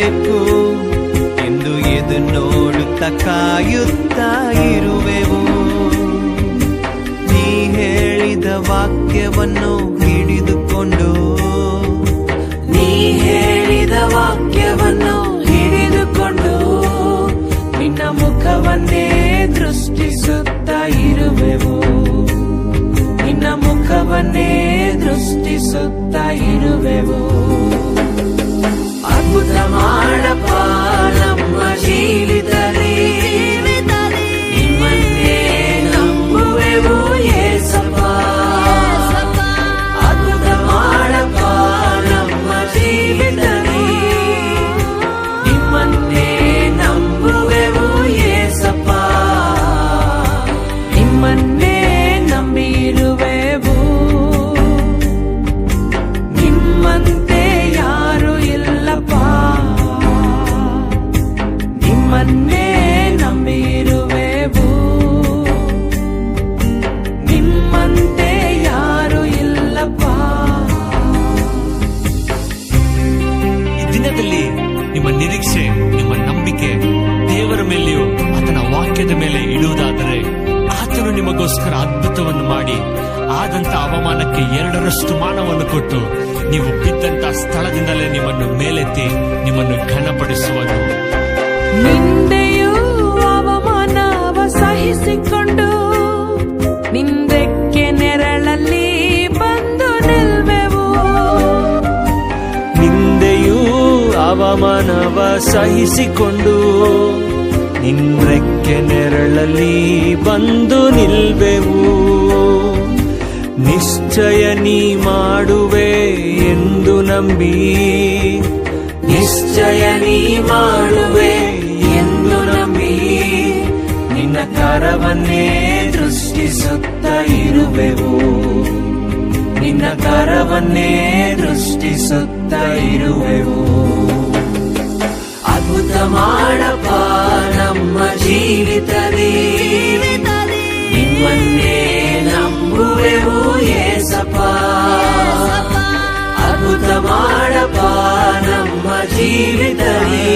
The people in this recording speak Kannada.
ಬೇಕು ಎಂದು ಎದು ನೋಡುತ್ತಾ ಕಾಯುತ್ತಾ ಇರುವೆವು. ನೀ ಹೇಳಿದ ವಾಕ್ಯವನ್ನು ಹಿಡಿದುಕೊಂಡು ನಿನ್ನ ಮುಖವನ್ನೇ ದೃಷ್ಟಿಸುತ್ತಾ ಇರುವೆವು. ನಿನ್ನ ಮುಖವನ್ನೇ ದೃಷ್ಟಿಸುತ್ತಾ ಇರುವೆವು. ಅದ್ಭುತ ಮಾಡಪ್ಪ ನಮ್ಮ ಜೀವಿತದಲ್ಲಿ, ನಿಮ್ಮನ್ನೇ ನಂಬುವೆವು ಯೇಸಪ್ಪ. ಅದ್ಭುತ ಮಾಡಪ್ಪ ನಮ್ಮ ಜೀವಿತದಲ್ಲಿ, ನಿಮ್ಮನ್ನೇ ನಂಬುವೆವು ಯೇಸಪ್ಪ. ನಿಮ್ಮನ್ನೇ ನಂಬಿರುವೆವು. ನಿಮ್ಮಂತೆ ಯಾರು ಇಲ್ಲಪ್ಪ. ನಿಮ್ಮನ್ನೇ ನಂಬಿರುವೆವು. ನಿಮ್ಮಂತೆ ಯಾರು ಇಲ್ಲಪ್ಪ. ಈ ದಿನದಲ್ಲಿ ನಿಮ್ಮ ನಿರೀಕ್ಷೆ, ನಿಮ್ಮ ನಂಬಿಕೆ ದೇವರ ಮೇಲೆಯೂ ಆತನ ವಾಕ್ಯದ ಮೇಲೆ ಇಡುವುದಾದರೆ ಆತನು ನಿಮಗೋಸ್ಕರ ಅದ್ಭುತವನ್ನು ಮಾಡಿ ಆದಂತ ಅವಮಾನಕ್ಕೆ 2ರಷ್ಟು ಮಾನವನ್ನು ಕೊಟ್ಟು ನೀವು ಬಿದ್ದಂತ ಸ್ಥಳದಿಂದಲೇ ನಿಮ್ಮನ್ನು ಮೇಲೆತ್ತಿ ನಿಮ್ಮನ್ನು ಘನಪಡಿಸುವನು. ನಿಂದೆಯೂ ಅವಮಾನವ ಸಹಿಸಿಕೊಂಡು ನಿಂದಕ್ಕೆ ನೆರಳಲ್ಲಿ ಬಂದು ನಿಲ್ವೆವು. ನಿಂದೆಯೂ ಅವಮಾನವ ಸಹಿಸಿಕೊಂಡು ನಿಂದಕ್ಕೆ ನೆರಳಲ್ಲಿ ಬಂದು ನಿಲ್ವೆವು. ನಿಶ್ಚಯ ನೀ ಮಾಡುವೆ ಎಂದು ನಂಬಿ, ನಿಶ್ಚಯ ನೀ ಮಾಡುವೆ ಎಂದು ನಂಬಿ, ನಿನ್ನ ಕರವನ್ನೇ ದೃಷ್ಟಿಸುತ್ತಾ ಇರುವೆವು. ನಿನ್ನ ಕರವನ್ನೇ ದೃಷ್ಟಿಸುತ್ತಾ ಇರುವೆವು. ಅದ್ಭುತ ಮಾಡಪ್ಪ ನಮ್ಮ ಜೀವಿತದಲ್ಲಿ, ನಿಮ್ಮನ್ನೇ ನಂಬುವೆವು ಯೇಸಪ್ಪ. ಅದ್ಭುತ ಮಾಡಪ್ಪ ನಮ್ಮ ಜೀವಿತದಲ್ಲಿ.